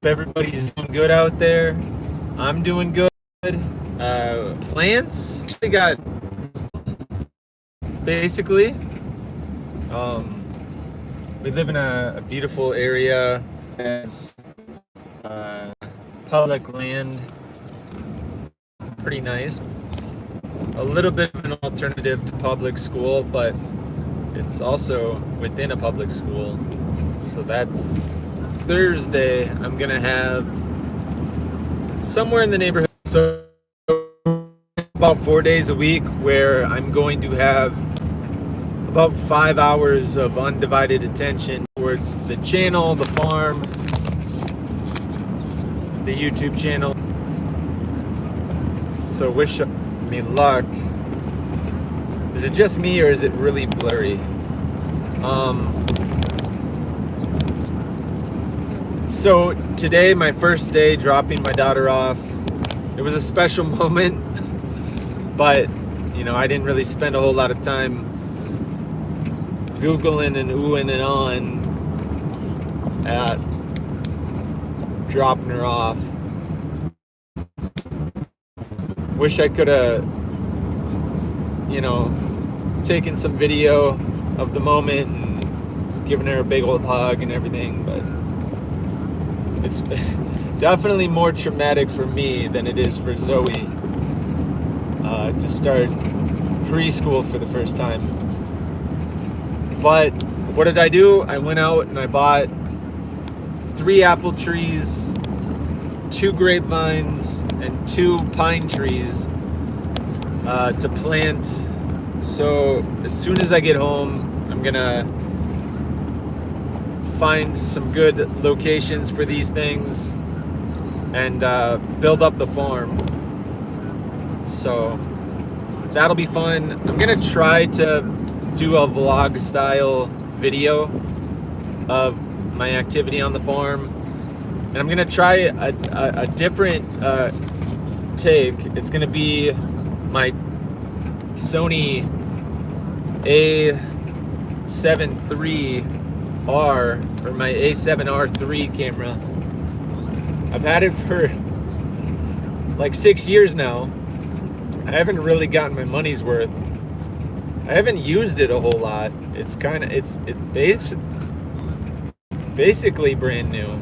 everybody's doing good out there. I'm doing good. Plants actually got basically. Um, we live in a beautiful area as uh, public land, pretty nice. It's a little bit of an alternative to public school, but it's also within a public school. So that's Thursday. I'm gonna have somewhere in the neighborhood, so about 4 days a week, where I'm going to have about 5 hours of undivided attention towards the channel, the farm, the YouTube channel. So wish me luck. Is it just me, or is it really blurry? So today, my first day dropping my daughter off. It was a special moment, but I didn't really spend a whole lot of time Googling and oohing and on at dropping her off. Wish I could have, taken some video of the moment and given her a big old hug and everything, but it's definitely more traumatic for me than it is for Zoe to start preschool for the first time. But what did I do? I went out and I bought 3 apple trees, 2 grapevines, and 2 pine trees to plant. So as soon as I get home, I'm gonna find some good locations for these things and build up the farm. So that'll be fun. I'm gonna try to do a vlog style video of my activity on the farm, and I'm gonna try a different take. It's gonna be my Sony A7 III or my A7R III camera. I've had it for like 6 years now. I haven't really gotten my money's worth. I haven't used it a whole lot. It's basically brand new.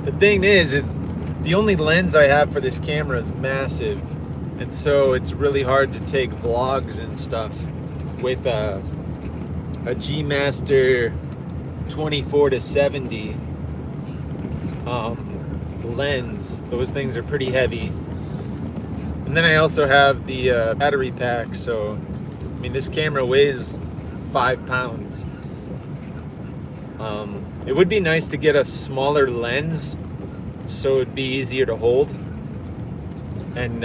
The thing is, it's the only lens I have for this camera is massive, and so it's really hard to take vlogs and stuff with a G Master 24-70 lens. Those things are pretty heavy. And then I also have the battery pack, so this camera weighs 5 pounds. It would be nice to get a smaller lens so it'd be easier to hold and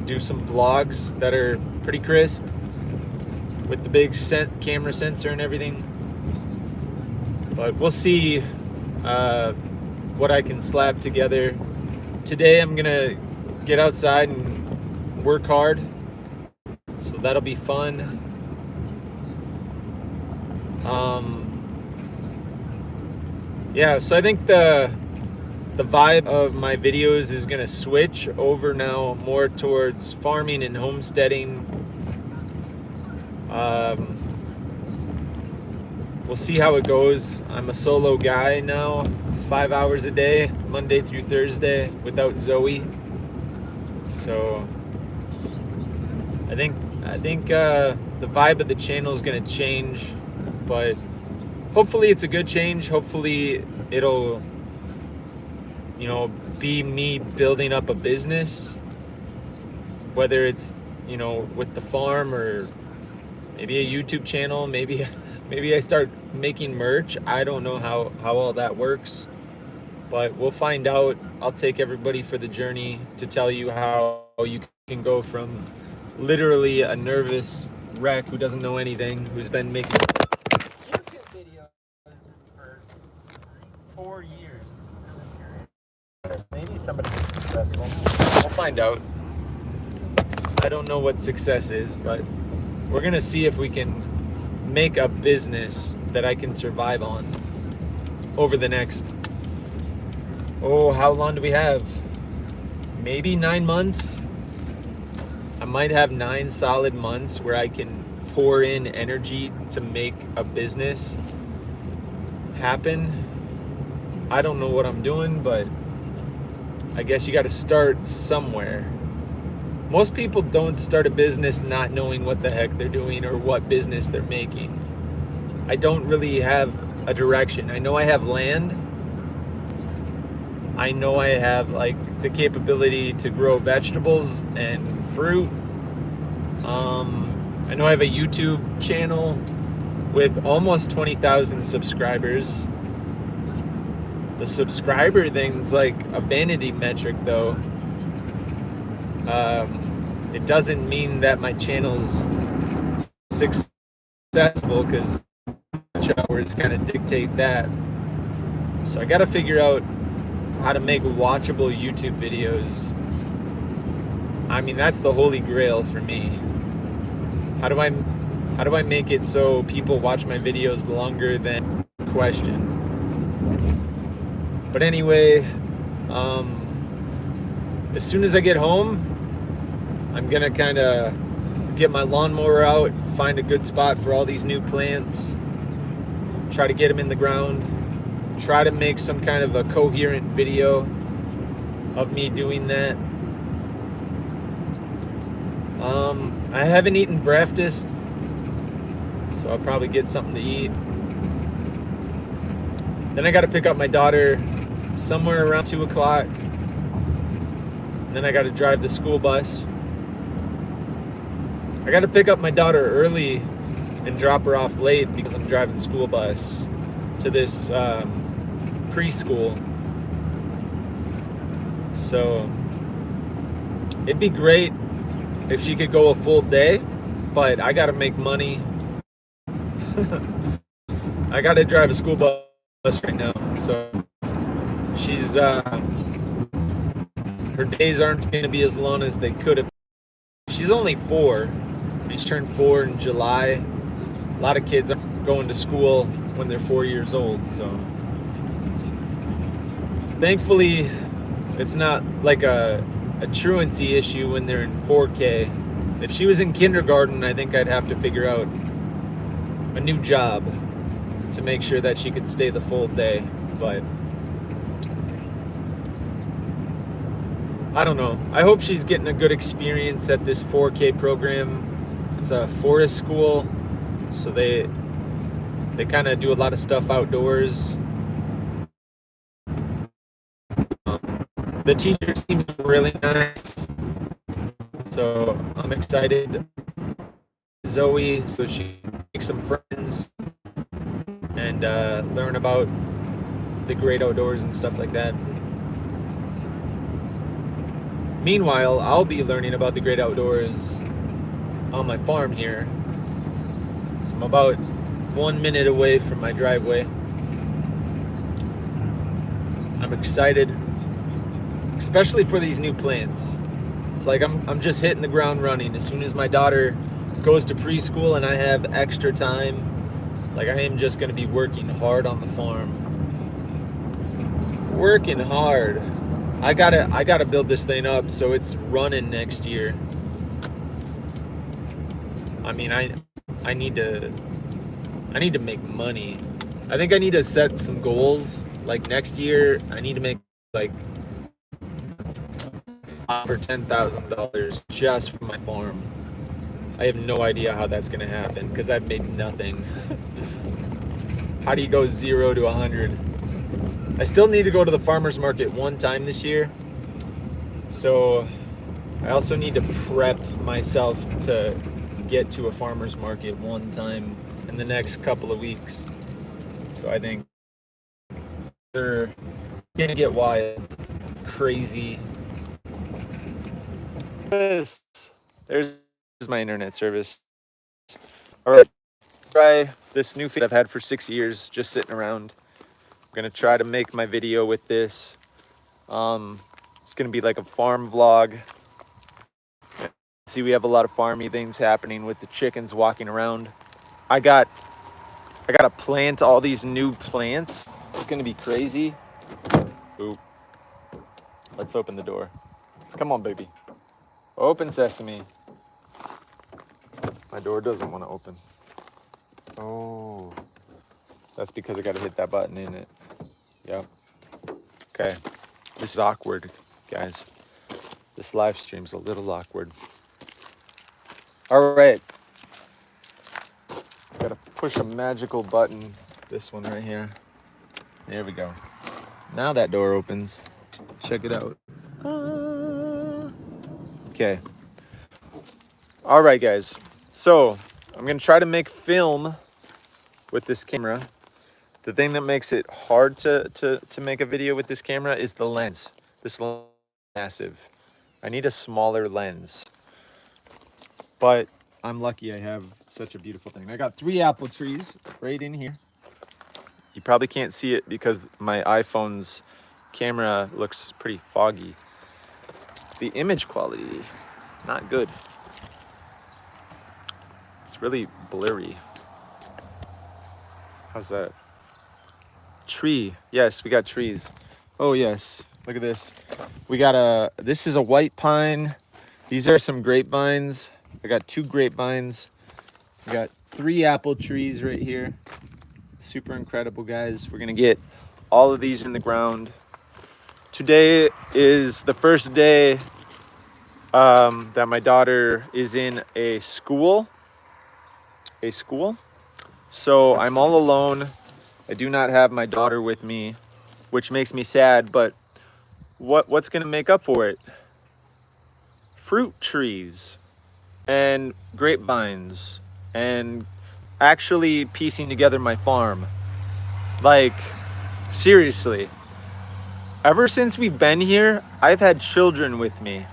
do some vlogs that are pretty crisp with the big camera sensor and everything. But we'll see what I can slap together. Today I'm gonna get outside and work hard, so that'll be fun. So I think the vibe of my videos is gonna switch over now more towards farming and homesteading. We'll see how it goes. I'm a solo guy now, 5 hours a day, Monday through Thursday, without Zoe. So I think the vibe of the channel is gonna change, but hopefully it's a good change. Hopefully it'll, be me building up a business, whether it's, with the farm or maybe a YouTube channel. Maybe I start making merch. I don't know how all that works, but we'll find out. I'll take everybody for the journey to tell you how you can go from literally a nervous wreck who doesn't know anything, who's been making YouTube videos for 4 years. Maybe somebody is successful. We'll find out. I don't know what success is, but we're gonna see if we can make a business that I can survive on over the next Oh, how long do we have? Maybe 9 months. I might have 9 solid months where I can pour in energy to make a business happen. I don't know what I'm doing, but I guess you got to start somewhere. Most people don't start a business not knowing what the heck they're doing or what business they're making. I don't really have a direction. I know I have land. I know I have like the capability to grow vegetables and fruit. I know I have a YouTube channel with almost 20,000 subscribers. The subscriber thing's like a vanity metric though. It doesn't mean that my channel's successful because hours kind of dictate that. So I got to figure out how to make watchable YouTube videos. I mean, that's the holy grail for me. How do I make it so people watch my videos longer than question? But anyway, as soon as I get home, I'm gonna kind of get my lawnmower out, find a good spot for all these new plants, try to get them in the ground, try to make some kind of a coherent video of me doing that. I haven't eaten breakfast, so I'll probably get something to eat. Then I got to pick up my daughter somewhere around 2 o'clock. And then I got to drive the school bus. I got to pick up my daughter early and drop her off late because I'm driving school bus to this preschool. So it'd be great if she could go a full day, but I got to make money. I got to drive a school bus right now, so she's her days aren't going to be as long as they could have. She's only 4. She turned 4 in July. A lot of kids are going to school when they're 4 years old, so thankfully it's not like a truancy issue when they're in 4K. If she was in kindergarten, I think I'd have to figure out a new job to make sure that she could stay the full day, but I don't know. I hope she's getting a good experience at this 4K program. It's a forest school, so they kind of do a lot of stuff outdoors. The teacher seems really nice, so I'm excited. Zoe, so she makes some friends and learn about the great outdoors and stuff like that. Meanwhile, I'll be learning about the great outdoors on my farm here. So I'm about 1 minute away from my driveway. I'm excited, especially for these new plants. It's like I'm just hitting the ground running. As soon as my daughter goes to preschool and I have extra time, like I am just going to be working hard on the farm. Working hard. I gotta build this thing up so it's running next year. I mean, I need to make money. I think I need to set some goals. Like next year, I need to make like $5,000 or $10,000 just for my farm. I have no idea how that's gonna happen because I've made nothing. How do you go 0 to 100? I still need to go to the farmer's market one time this year. So I also need to prep myself to get to a farmer's market one time in the next couple of weeks. So I think they're gonna get wild, crazy. There's my internet service. All right, try this new feed I've had for 6 years, just sitting around. I'm gonna try to make my video with this. It's gonna be like a farm vlog. See, we have a lot of farmy things happening with the chickens walking around. I gotta plant all these new plants. It's gonna be crazy. Ooh. Let's open the door. Come on, baby. Open sesame. My door doesn't want to open. Oh, that's because I got to hit that button, isn't it? Yep. Okay. This is awkward, guys. This live stream's a little awkward. All right. Got to push a magical button. This one right here. There we go. Now that door opens. Check it out. Okay. All right, guys. So I'm going to try to make film with this camera. The thing that makes it hard to make a video with this camera is the lens. This lens is massive. I need a smaller lens. But I'm lucky I have such a beautiful thing. I got 3 apple trees right in here. You probably can't see it because my iPhone's camera looks pretty foggy. The image quality, not good. It's really blurry. How's that? Tree. Yes, we got trees. Oh yes, look at this. We got this is a white pine. These are some grapevines. I got 2 grapevines. We got 3 apple trees right here. Super incredible, guys. We're gonna get all of these in the ground. Today is the first day that my daughter is in a school. So I'm all alone. I do not have my daughter with me, which makes me sad, but what's gonna make up for it? Fruit trees and grapevines and actually piecing together my farm. Like, seriously, ever since we've been here, I've had children with me.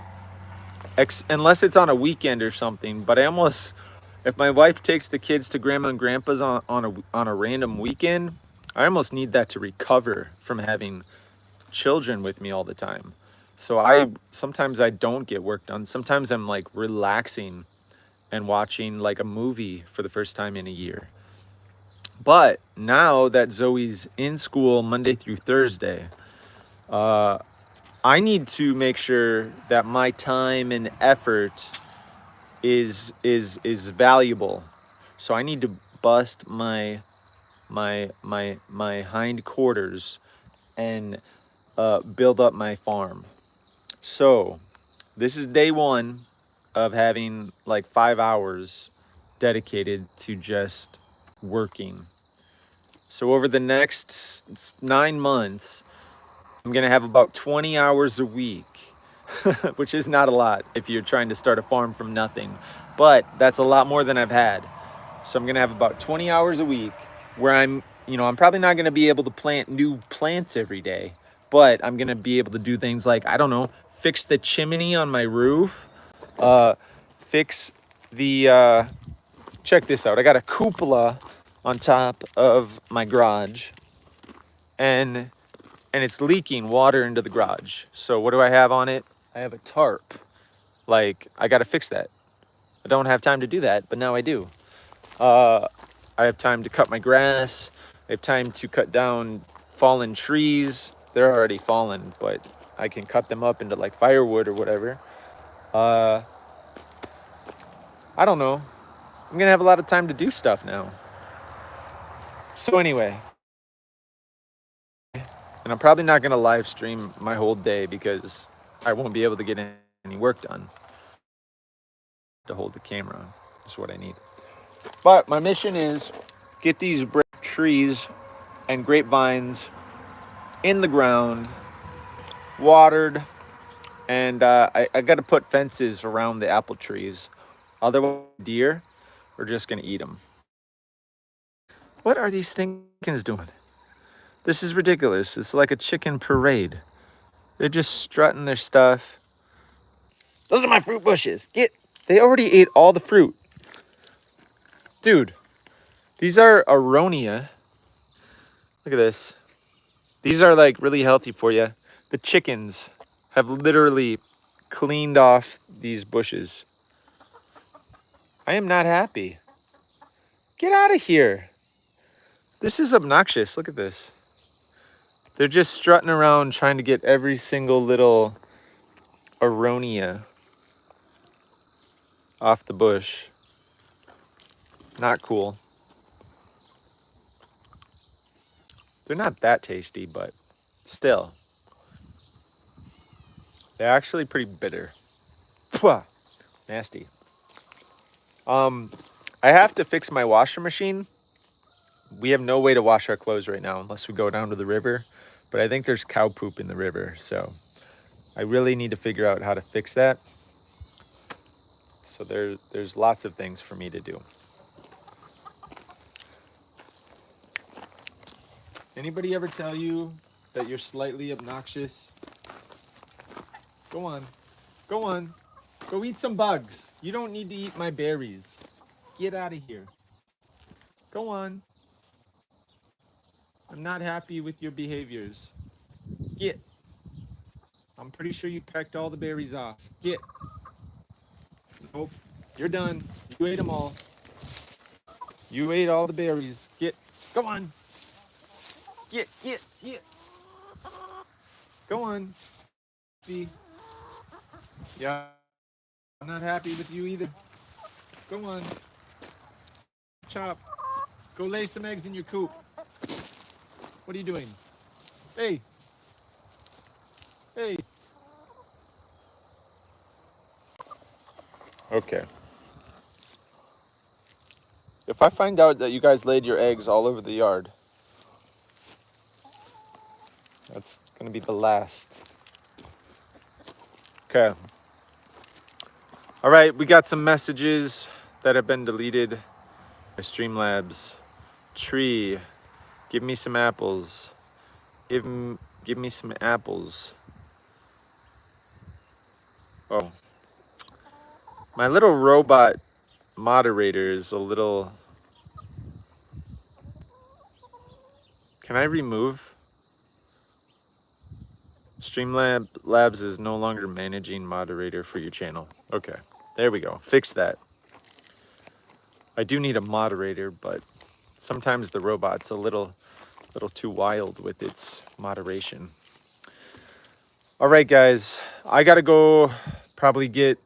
Unless it's on a weekend or something, but if my wife takes the kids to grandma and grandpa's on a random weekend, I almost need that to recover from having children with me all the time. So sometimes I don't get work done. Sometimes I'm like relaxing and watching like a movie for the first time in a year. But now that Zoe's in school Monday through Thursday, I need to make sure that my time and effort is valuable. So I need to bust my hindquarters and build up my farm. So this is day 1 of having like 5 hours dedicated to just working. So over the next 9 months, I'm gonna have about 20 hours a week, which is not a lot if you're trying to start a farm from nothing, but that's a lot more than I've had. So I'm gonna have about 20 hours a week where I'm probably not gonna be able to plant new plants every day, but I'm gonna be able to do things like, I don't know, fix the chimney on my roof, fix the, check this out. I got a cupola on top of my garage and it's leaking water into the garage. So what do I have on it? I have a tarp. Like, I gotta fix that. I don't have time to do that, but now I do. I have time to cut my grass. I have time to cut down fallen trees. They're already fallen, but I can cut them up into like firewood or whatever. I don't know. I'm gonna have a lot of time to do stuff now. So anyway, and I'm probably not gonna live stream my whole day because I won't be able to get any work done. To hold the camera is what I need. But my mission is get these trees and grapevines in the ground, watered, and I got to put fences around the apple trees. Otherwise, deer are just gonna eat them. What are these stinkins doing? This is ridiculous. It's like a chicken parade. They're just strutting their stuff. Those are my fruit bushes. They already ate all the fruit. Dude, these are aronia. Look at this. These are like really healthy for you. The chickens have literally cleaned off these bushes. I am not happy. Get out of here. This is obnoxious. Look at this. They're just strutting around trying to get every single little aronia off the bush. Not cool. They're not that tasty, but still. They're actually pretty bitter. Pwah! Nasty. I have to fix my washer machine. We have no way to wash our clothes right now unless we go down to the river. But I think there's cow poop in the river, so I really need to figure out how to fix that. So there's lots of things for me to do. Anybody ever tell you that you're slightly obnoxious? Go on. Go on. Go eat some bugs. You don't need to eat my berries. Get out of here. Go on. I'm not happy with your behaviors. Get. I'm pretty sure you pecked all the berries off. Get. Nope. You're done. You ate them all. You ate all the berries. Get. Go on. Get. Go on. See. Yeah. I'm not happy with you either. Go on. Chop. Go lay some eggs in your coop. What are you doing? Hey. Hey. Okay. If I find out that you guys laid your eggs all over the yard, that's going to be the last. Okay. All right, we got some messages that have been deleted. My Streamlabs. Tree. Give me some apples. Give me some apples. Oh. My little robot moderator is a little... Can I remove? Streamlabs is no longer managing moderator for your channel. Okay, there we go. Fix that. I do need a moderator, but sometimes the robot's a little too wild with its moderation. All right, guys, I gotta go probably get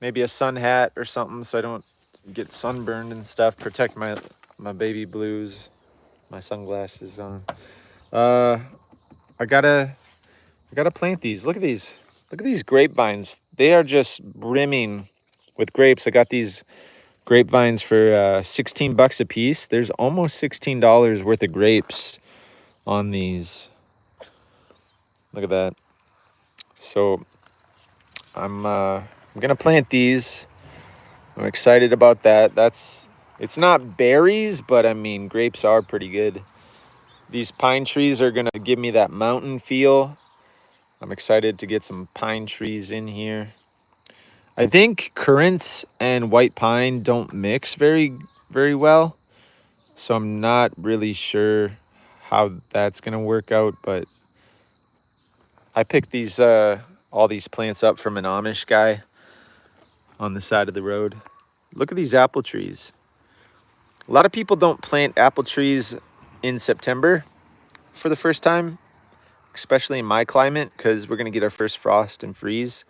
maybe a sun hat or something so I don't get sunburned and stuff. Protect my baby blues, my sunglasses on. I gotta plant these. Look at these. Look at these grapevines. They are just brimming with grapes. I got these grapevines for 16 bucks a piece. There's almost $16 worth of grapes on these. Look at that. So I'm gonna plant these. I'm excited about that. It's not berries, but I mean grapes are pretty good. These pine trees are gonna give me that mountain feel. I'm excited to get some pine trees in here. I think currants and white pine don't mix very well. So I'm not really sure how that's gonna work out, but I picked these all these plants up from an Amish guy on the side of the road. Look at these apple trees. A lot of people don't plant apple trees in September for the first time, especially in my climate, because we're gonna get our first frost and freeze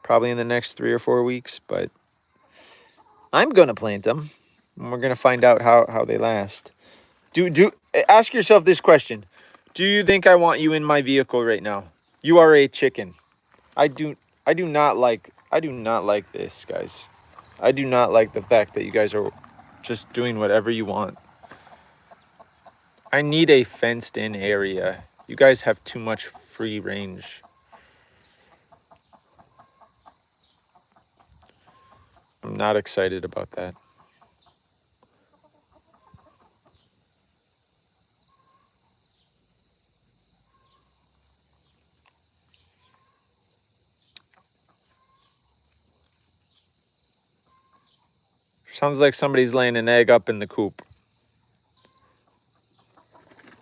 probably in the next 3 or 4 weeks, but I'm gonna plant them and we're gonna find out how they last. Ask yourself this question. Do you think I want you in my vehicle right now? You are a chicken. I do not like this, guys. I do not like the fact that you guys are just doing whatever you want. I need a fenced in area. You guys have too much free range. I'm not excited about that. Sounds like somebody's laying an egg up in the coop.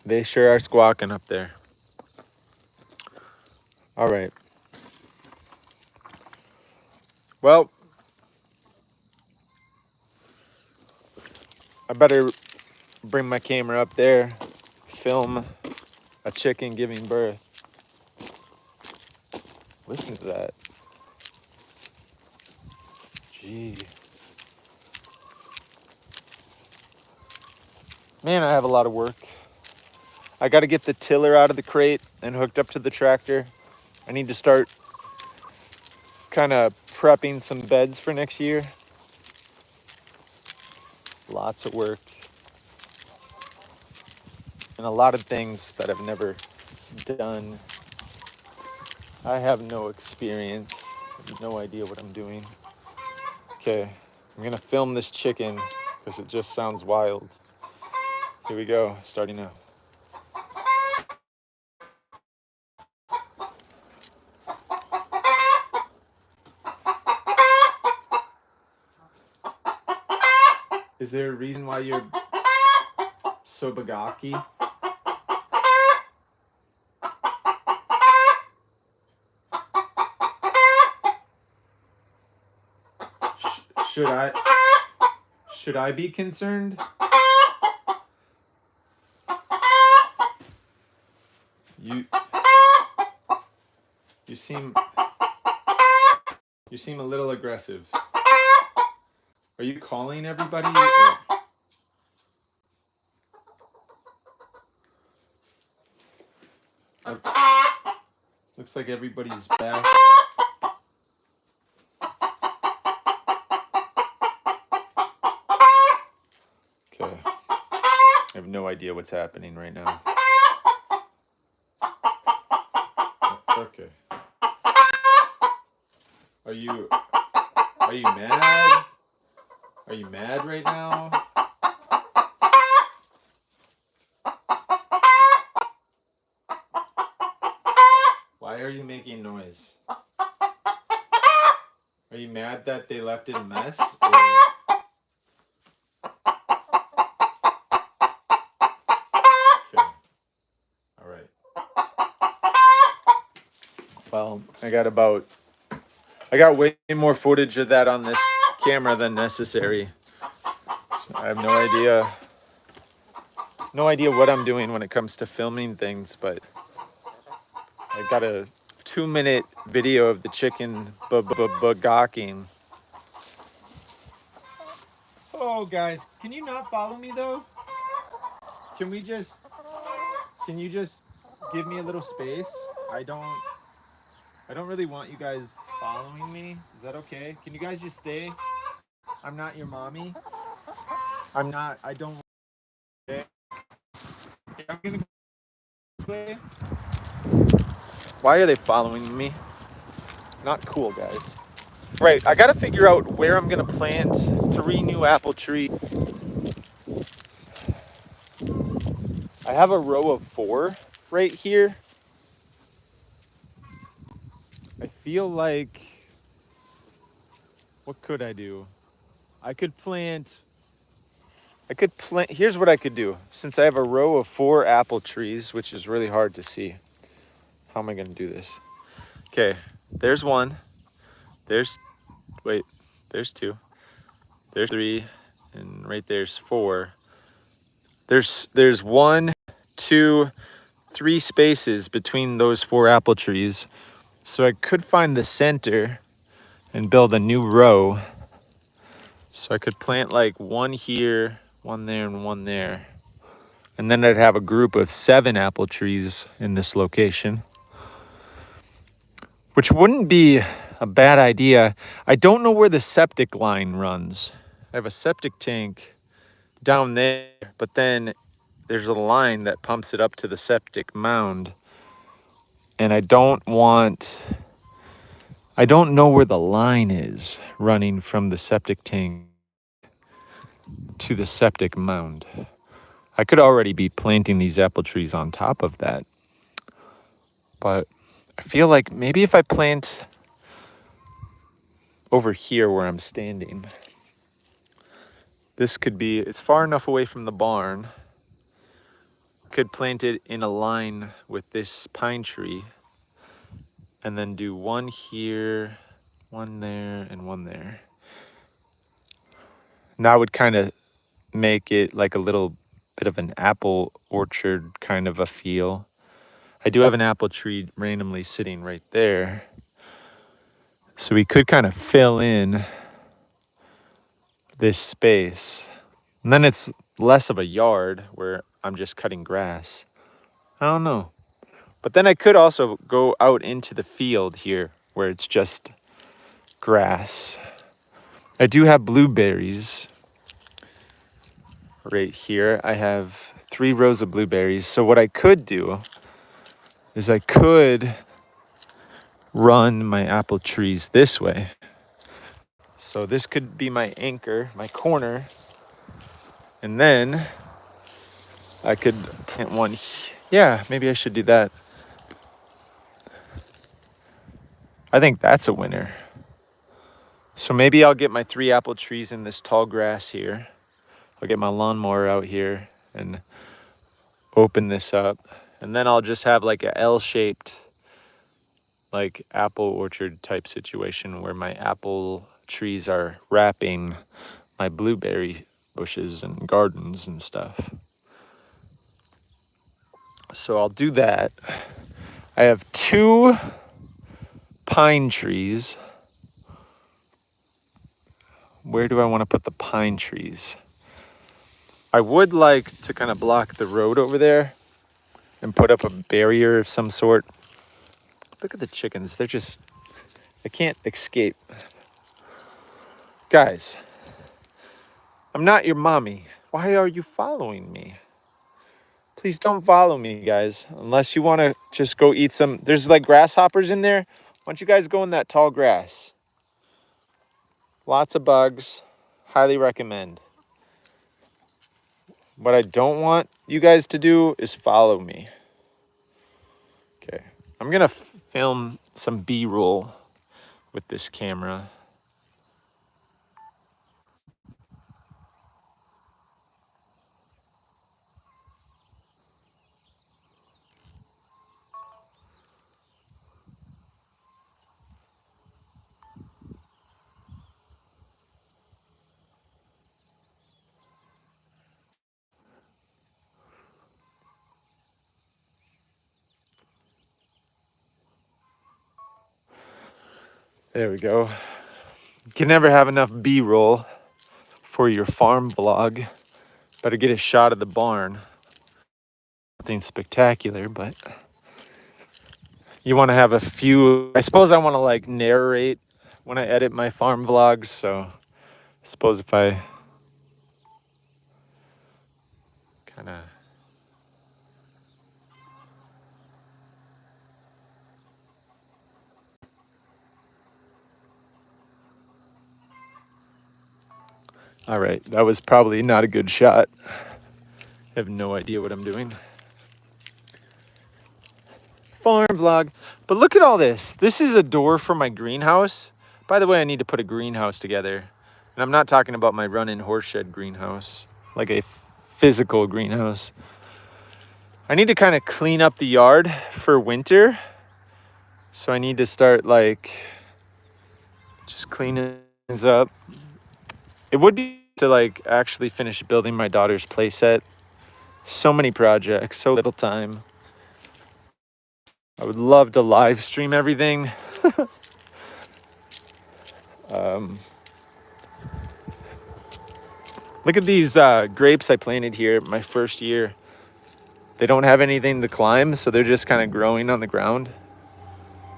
They sure are squawking up there. All right. Well, I better bring my camera up there, film a chicken giving birth. Listen to that. Gee. Man, I have a lot of work. I got to get the tiller out of the crate and hooked up to the tractor. I need to start kind of prepping some beds for next year. Lots of work. And a lot of things that I've never done. I have no experience, no idea what I'm doing. Okay, I'm gonna film this chicken because it just sounds wild. Here we go, starting now. Is there a reason why you're so bagaki? Should I be concerned? You seem a little aggressive. Are you calling everybody? Looks like everybody's back. Okay. I have no idea what's happening right now. Okay. Are you mad? Are you mad right now? Why are you making noise? Are you mad that they left it a mess? Okay. All right. Well, I got way more footage of that on this camera than necessary. So I have no idea what I'm doing when it comes to filming things, but I got a 2-minute video of the chicken gawking. Oh, guys, can you not follow me though? Can you just give me a little space? I don't really want you guys following me. Is that okay? Can you guys just stay? I'm not your mommy. I don't. Okay. I'm gonna go this way. Why are they following me? Not cool, guys. Right, I gotta figure out where I'm gonna plant 3 new apple trees. I have a row of 4 right here. I feel like, what could I do? I could plant, here's what I could do. Since I have a row of 4 apple trees, which is really hard to see. How am I gonna do this? Okay, there's 1. There's 2. There's 3, and right there's 4. There's 1, 2, 3 spaces between those 4 apple trees. So I could find the center and build a new row. So I could plant like 1 here, 1 there, and 1 there. And then I'd have a group of 7 apple trees in this location, which wouldn't be a bad idea. I don't know where the septic line runs. I have a septic tank down there, but then there's a line that pumps it up to the septic mound. And I don't know where the line is running from the septic tank to the septic mound. I could already be planting these apple trees on top of that. But I feel like maybe if I plant over here where I'm standing, it's far enough away from the barn. Could plant it in a line with this pine tree and then do 1 here, 1 there, and 1 there. And that would kind of make it like a little bit of an apple orchard kind of a feel. I do have an apple tree randomly sitting right there. So we could kind of fill in this space. And then it's less of a yard where I'm just cutting grass. I don't know. But then I could also go out into the field here where it's just grass. I do have blueberries right here. I have 3 rows of blueberries. So what I could do is I could run my apple trees this way. So this could be my anchor, my corner. And then I could plant one. Yeah, maybe I should do that. I think that's a winner. So maybe I'll get my 3 apple trees in this tall grass here. I'll get my lawnmower out here and open this up. And then I'll just have like a L-shaped like apple orchard type situation where my apple trees are wrapping my blueberry bushes and gardens and stuff. So I'll do that. I have 2 pine trees. Where do I want to put the pine trees? I would like to kind of block the road over there and put up a barrier of some sort. Look at the chickens. They're just, I can't escape. Guys, I'm not your mommy. Why are you following me? Please don't follow me, guys, unless you want to just go eat some. There's like grasshoppers in there. Why don't you guys go in that tall grass? Lots of bugs. Highly recommend. What I don't want you guys to do is follow me. Okay, I'm gonna film some B-roll with this camera. There we go. You can never have enough B-roll for your farm vlog. Better get a shot of the barn. Nothing spectacular, but you want to have a few. I suppose I want to like narrate when I edit my farm vlogs, so I suppose if I kind of all right, that was probably not a good shot. I have no idea what I'm doing. Farm vlog. But look at all this. This is a door for my greenhouse. By the way, I need to put a greenhouse together. And I'm not talking about my run-in horse shed greenhouse, like a physical greenhouse. I need to kind of clean up the yard for winter. So I need to start like just cleaning things up. It would be to like actually finish building my daughter's playset. So many projects, so little time. I would love to live stream everything. Look at these grapes I planted here my first year. They don't have anything to climb, so they're just kind of growing on the ground.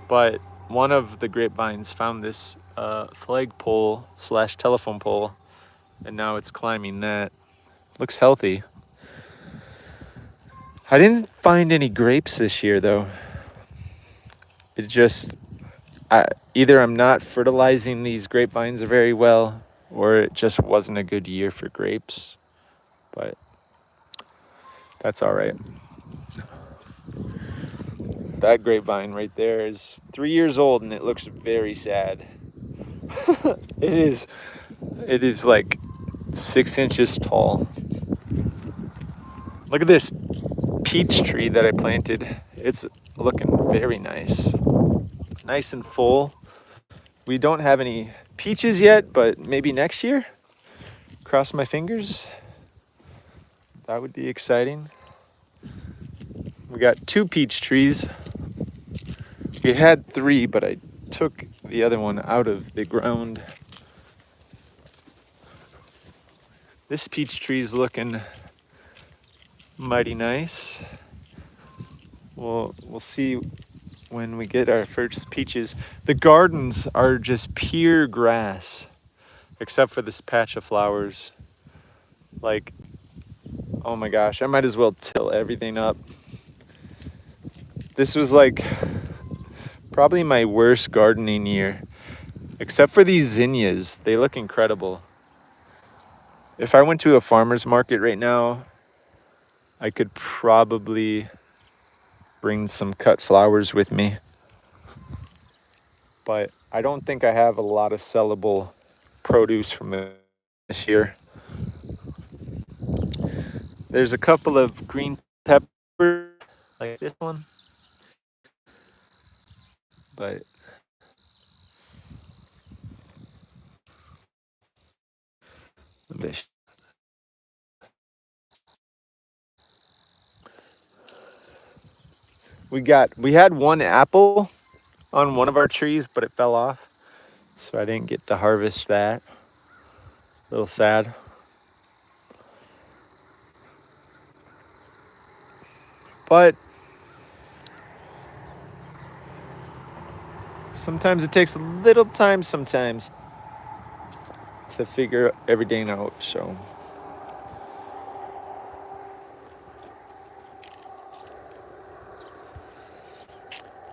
But one of the grapevines found this flagpole / telephone pole, and now it's climbing that. Looks healthy. I didn't find any grapes this year, though. It just, either I'm not fertilizing these grapevines very well, or it just wasn't a good year for grapes. But that's all right. That grapevine right there is 3 years old and it looks very sad. It is like 6 inches tall. Look at this peach tree that I planted. It's looking very nice. Nice and full. We don't have any peaches yet, but maybe next year. Cross my fingers. That would be exciting. We got 2 peach trees. We had 3, but I took the other one out of the ground. This peach tree is looking mighty nice. We'll see when we get our first peaches. The gardens are just pure grass, except for this patch of flowers. Like, oh my gosh, I might as well till everything up. This was like probably my worst gardening year, except for these zinnias. They look incredible. If I went to a farmer's market right now, I could probably bring some cut flowers with me. But I don't think I have a lot of sellable produce from this year. There's a couple of green peppers, like this one. But we had 1 apple on one of our trees, but it fell off, so I didn't get to harvest that. A little sad. But sometimes it takes a little time sometimes to figure everything out, so.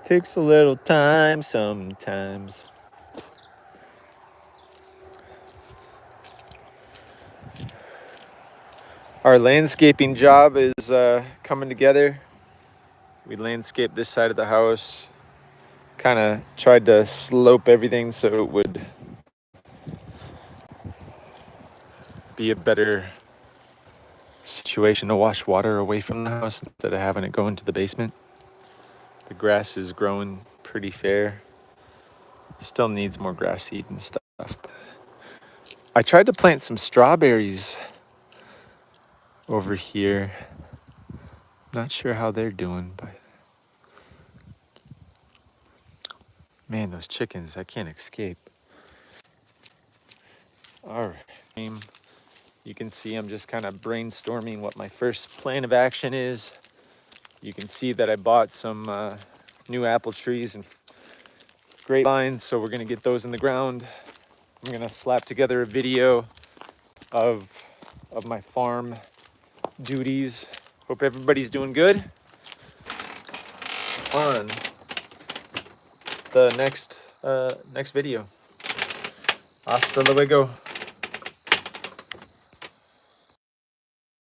Takes a little time sometimes. Our landscaping job is coming together. We landscaped this side of the house. Kind of tried to slope everything so it would be a better situation to wash water away from the house instead of having it go into the basement. The grass is growing pretty fair. Still needs more grass seed and stuff. I tried to plant some strawberries over here. Not sure how they're doing, but man, those chickens, I can't escape. All right. You can see I'm just kind of brainstorming what my first plan of action is. You can see that I bought some new apple trees and grapevines, so we're gonna get those in the ground. I'm gonna slap together a video of my farm duties. Hope everybody's doing good. On the next video. Hasta luego.